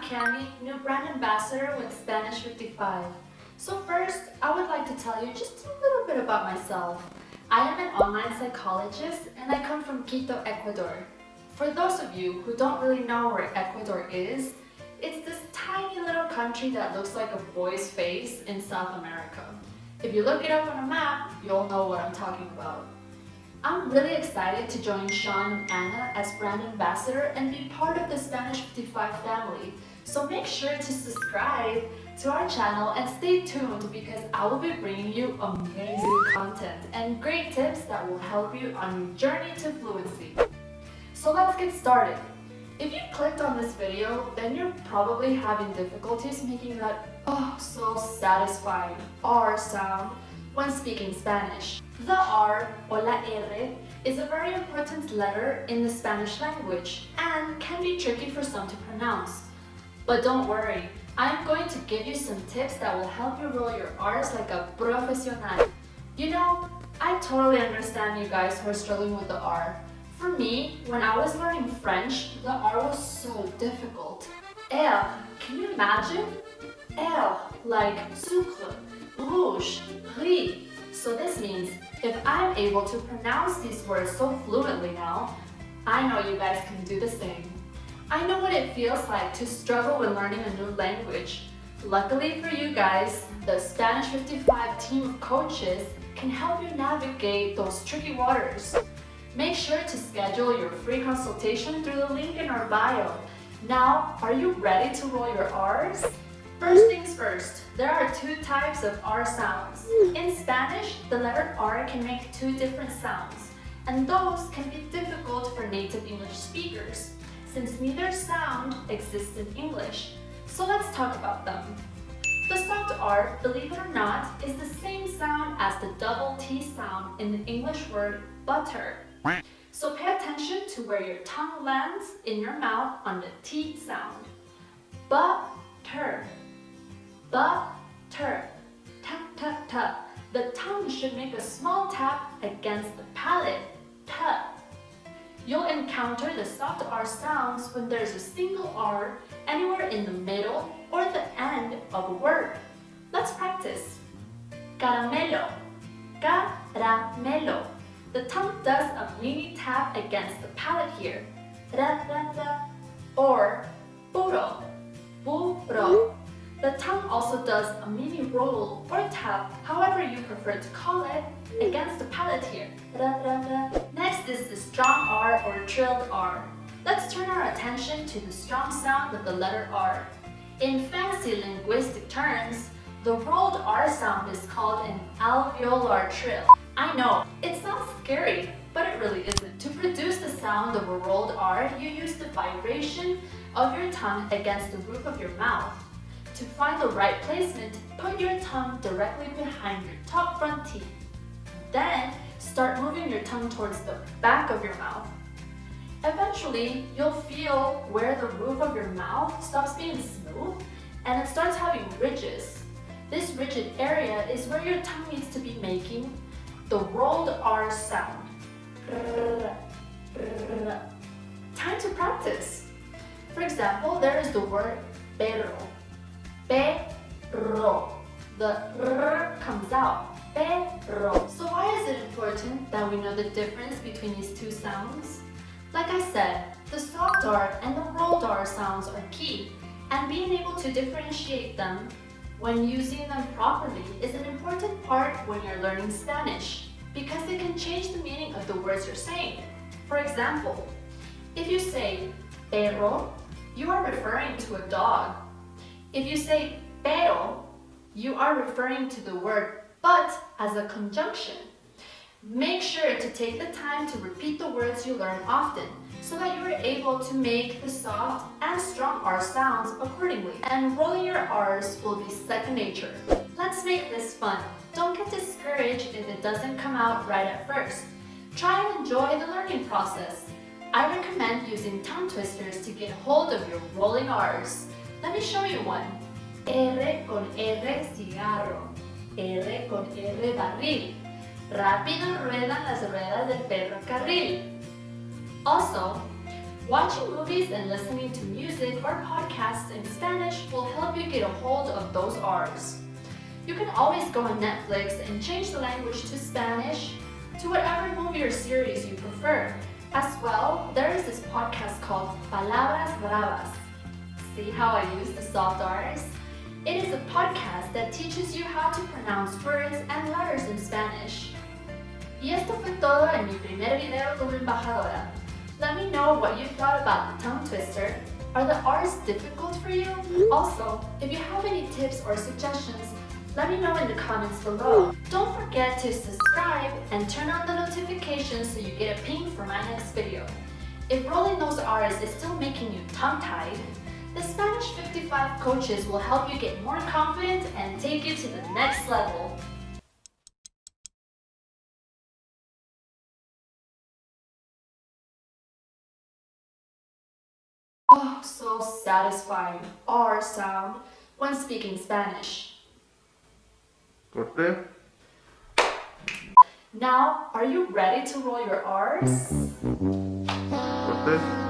Cami, new brand ambassador with Spanish 55. So first, I would like to tell you just a little bit about myself. I am an online psychologist and I come from Quito, Ecuador. For those of you who don't really know where Ecuador is, it's this tiny little country that looks like a boy's face in South America. If you look it up on a map, you'll know what I'm talking about. I'm really excited to join Sean and Anna as brand ambassador and be part of the Spanish 55 family. So make sure to subscribe to our channel and stay tuned because I will be bringing you amazing content and great tips that will help you on your journey to fluency. So let's get started. If you clicked on this video, then you're probably having difficulties making that so satisfying R sound when speaking Spanish. The R, or la R, is a very important letter in the Spanish language and can be tricky for some to pronounce. But don't worry, I'm going to give you some tips that will help you roll your R's like a profesional. You know, I totally understand you guys who are struggling with the R. For me, when I was learning French, the R was so difficult. R, can you imagine? R, like sucre, rouge, riz. So this means if I'm able to pronounce these words so fluently now, I know you guys can do the same. I know what it feels like to struggle with learning a new language. Luckily for you guys, the Spanish 55 team of coaches can help you navigate those tricky waters. Make sure to schedule your free consultation through the link in our bio. Now, are you ready to roll your R's? First things first, there are two types of R sounds. In Spanish, the letter R can make two different sounds, and those can be difficult for native English speakers, since neither sound exists in English. So let's talk about them. The soft R, believe it or not, is the same sound as the double T sound in the English word butter. So pay attention to where your tongue lands in your mouth on the T sound. Butter. Butter. Tap, tap, tap. The tongue should make a small tap against the palate. Tap. You'll encounter the soft R sounds when there's a single R anywhere in the middle or the end of a word. Let's practice. Caramelo. Caramelo. The tongue does a mini tap against the palate here. Ra, ra, ra. Or puro. Puro. The tongue also does a mini roll or tap, however you prefer to call it, against the palate here. Ra, ra, ra. Next is the strong R or trilled R. Let's turn our attention to the strong sound of the letter R. In fancy linguistic terms, the rolled R sound is called an alveolar trill. I know, it sounds scary, but it really isn't. To produce the sound of a rolled R, you use the vibration of your tongue against the roof of your mouth. To find the right placement, put your tongue directly behind your top front teeth. Then, start moving your tongue towards the back of your mouth. Eventually, you'll feel where the roof of your mouth stops being smooth and it starts having ridges. This rigid area is where your tongue needs to be making the rolled R sound. Time to practice. For example, there is the word perro. Perro. The R comes out. Perro. So why is it important that we know the difference between these two sounds? Like I said, the soft R and the rolled R sounds are key, and being able to differentiate them when using them properly is an important part when you're learning Spanish, because it can change the meaning of the words you're saying. For example, if you say perro, you are referring to a dog. If you say pero, you are referring to the word but as a conjunction. Make sure to take the time to repeat the words you learn often so that you are able to make the soft and strong R sounds accordingly. And rolling your R's will be second nature. Let's make this fun. Don't get discouraged if it doesn't come out right at first. Try and enjoy the learning process. I recommend using tongue twisters to get hold of your rolling R's. Let me show you one. R con R cigarro. R con R barril. Rápido ruedan las ruedas del ferrocarril. Also, Watching movies and listening to music or podcasts in Spanish will help you get a hold of those R's. You can always go on Netflix and change the language to Spanish, to whatever movie or series you prefer. As well, there is this podcast called Palabras Bravas. See how I use the soft R's? It is a podcast that teaches you how to pronounce words and letters in Spanish. Y esto fue todo en mi primer video como embajadora. Let me know what you thought about the tongue twister. Are the R's difficult for you? Also, if you have any tips or suggestions, let me know in the comments below. Don't forget to subscribe and turn on the notifications so you get a ping for my next video. If rolling those R's is still making you tongue-tied, the Spanish 55 coaches will help you get more confident and take you to the next level. Oh, so satisfying R sound when speaking Spanish. Corte. Now, are you ready to roll your R's? Corte.